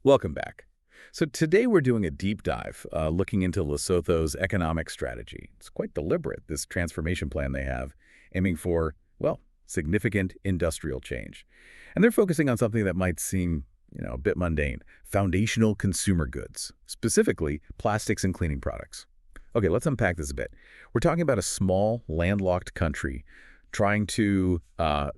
Welcome back. So today we're doing a deep dive, looking into Lesotho's economic strategy. It's quite deliberate, this transformation plan they have, aiming for, well, significant industrial change. And they're focusing on something that might seem, a bit mundane, foundational consumer goods, specifically plastics and cleaning products. Okay, let's unpack this a bit. We're talking about a small, landlocked country trying to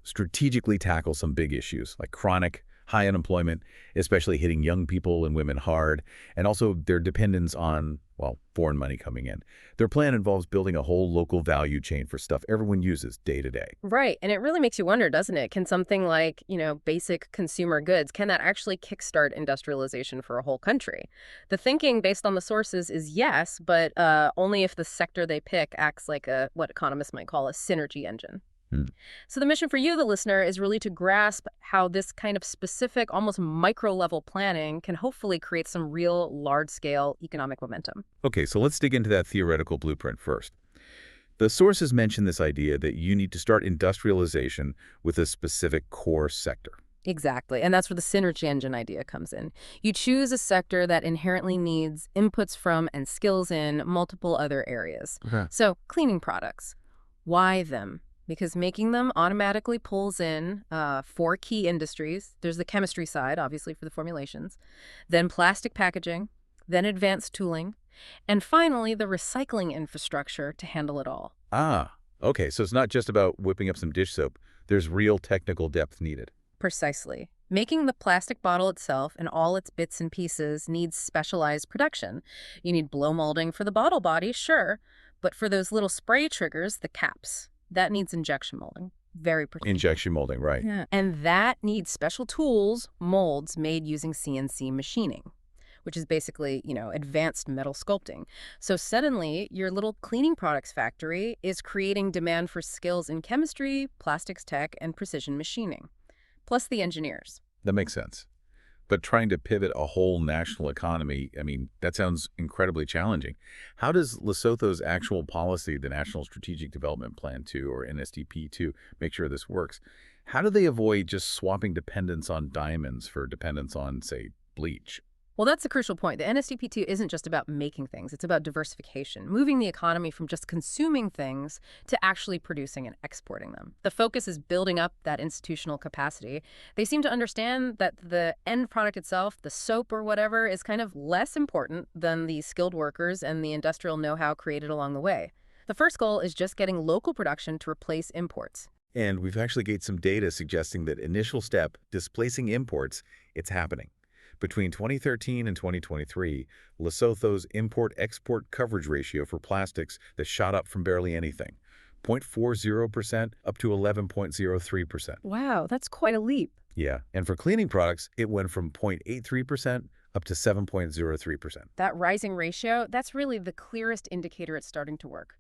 strategically tackle some big issues like chronic high unemployment, especially hitting young people and women hard, and also their dependence on, well, foreign money coming in. Their plan involves building a whole local value chain for stuff everyone uses day to day. Right. And it really makes you wonder, doesn't it? Can something like, basic consumer goods, can that actually kickstart industrialization for a whole country? The thinking based on the sources is yes, but only if the sector they pick acts like what economists might call a synergy engine. Hmm. So the mission for you, the listener, is really to grasp how this kind of specific, almost micro-level planning can hopefully create some real large-scale economic momentum. Okay, so let's dig into that theoretical blueprint first. The sources mention this idea that you need to start industrialization with a specific core sector. Exactly. And that's where the synergy engine idea comes in. You choose a sector that inherently needs inputs from and skills in multiple other areas. Okay. So cleaning products. Why them? Because making them automatically pulls in four key industries. There's the chemistry side, obviously, for the formulations, then plastic packaging, then advanced tooling, and finally the recycling infrastructure to handle it all. Ah, okay, so it's not just about whipping up some dish soap. There's real technical depth needed. Precisely. Making the plastic bottle itself and all its bits and pieces needs specialized production. You need blow molding for the bottle body, sure, but for those little spray triggers, the caps, that needs injection molding. Very precise. Injection molding, right. Yeah. And that needs special tools, molds made using CNC machining, which is basically, advanced metal sculpting. So suddenly, your little cleaning products factory is creating demand for skills in chemistry, plastics tech, and precision machining, plus the engineers. That makes sense. But trying to pivot a whole national economy, that sounds incredibly challenging. How does Lesotho's actual policy, the National Strategic Development Plan 2, or NSDP 2, make sure this works? How do they avoid just swapping dependence on diamonds for dependence on, say, bleach? Well, that's a crucial point. The NSDP2 isn't just about making things. It's about diversification, moving the economy from just consuming things to actually producing and exporting them. The focus is building up that institutional capacity. They seem to understand that the end product itself, the soap or whatever, is kind of less important than the skilled workers and the industrial know-how created along the way. The first goal is just getting local production to replace imports. And we've actually got some data suggesting that initial step, displacing imports, it's happening. Between 2013 and 2023, Lesotho's import-export coverage ratio for plastics that shot up from barely anything, 0.40% up to 11.03%. Wow, that's quite a leap. Yeah, and for cleaning products, it went from 0.83% up to 7.03%. That rising ratio, that's really the clearest indicator it's starting to work.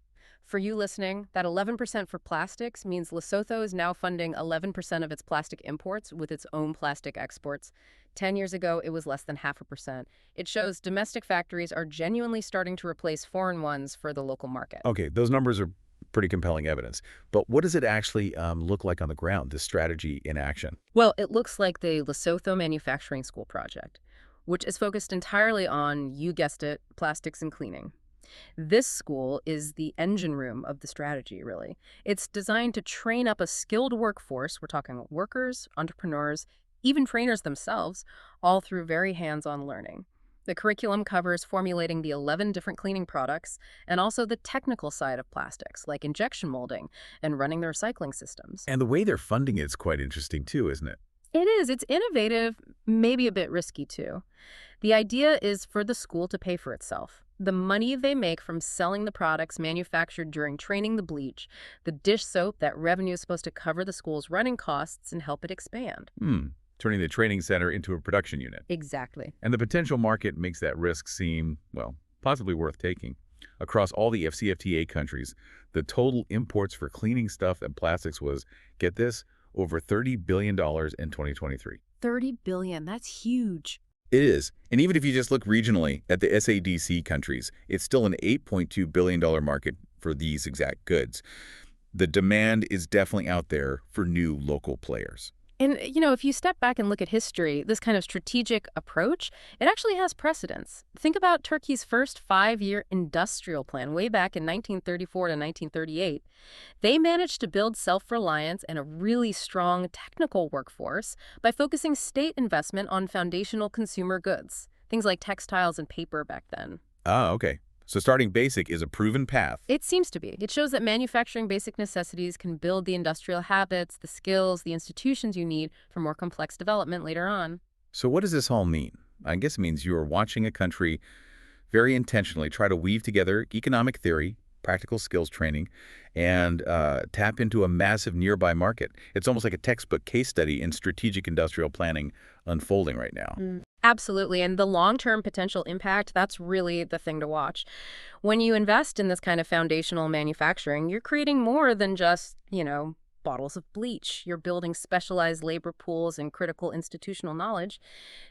For you listening, that 11% for plastics means Lesotho is now funding 11% of its plastic imports with its own plastic exports. 10 years ago, it was less than 0.5%. It shows domestic factories are genuinely starting to replace foreign ones for the local market. Okay, those numbers are pretty compelling evidence. But what does it actually look like on the ground, this strategy in action? Well, it looks like the Lesotho Manufacturing School project, which is focused entirely on, you guessed it, plastics and cleaning. This school is the engine room of the strategy, really. It's designed to train up a skilled workforce. We're talking workers, entrepreneurs, even trainers themselves, all through very hands-on learning. The curriculum covers formulating the 11 different cleaning products and also the technical side of plastics, like injection molding and running the recycling systems. And the way they're funding it's quite interesting too, isn't it? It is. It's innovative, maybe a bit risky too. The idea is for the school to pay for itself. The money they make from selling the products manufactured during training the bleach, the dish soap, that revenue is supposed to cover the school's running costs and help it expand. Turning the training center into a production unit. Exactly. And the potential market makes that risk seem, well, possibly worth taking. Across all the FCFTA countries, the total imports for cleaning stuff and plastics was, get this, over $30 billion in 2023. $30 billion, that's huge. It is. And even if you just look regionally at the SADC countries, it's still an $8.2 billion market for these exact goods. The demand is definitely out there for new local players. And, if you step back and look at history, this kind of strategic approach, it actually has precedence. Think about Turkey's first 5-year industrial plan way back in 1934 to 1938. They managed to build self-reliance and a really strong technical workforce by focusing state investment on foundational consumer goods, things like textiles and paper back then. Ah, okay. So starting basic is a proven path. It seems to be. It shows that manufacturing basic necessities can build the industrial habits, the skills, the institutions you need for more complex development later on. So what does this all mean? I guess it means you are watching a country very intentionally try to weave together economic theory, practical skills training, and tap into a massive nearby market. It's almost like a textbook case study in strategic industrial planning unfolding right now. Absolutely. And the long-term potential impact, that's really the thing to watch. When you invest in this kind of foundational manufacturing, you're creating more than just, bottles of bleach. You're building specialized labor pools and critical institutional knowledge.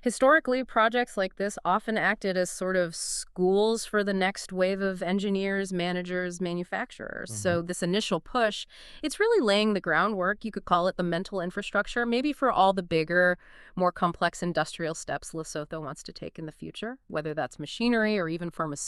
Historically, projects like this often acted as sort of schools for the next wave of engineers, managers, manufacturers. So this initial push, it's really laying the groundwork. You could call it the mental infrastructure, maybe for all the bigger, more complex industrial steps Lesotho wants to take in the future, whether that's machinery or even pharmaceuticals.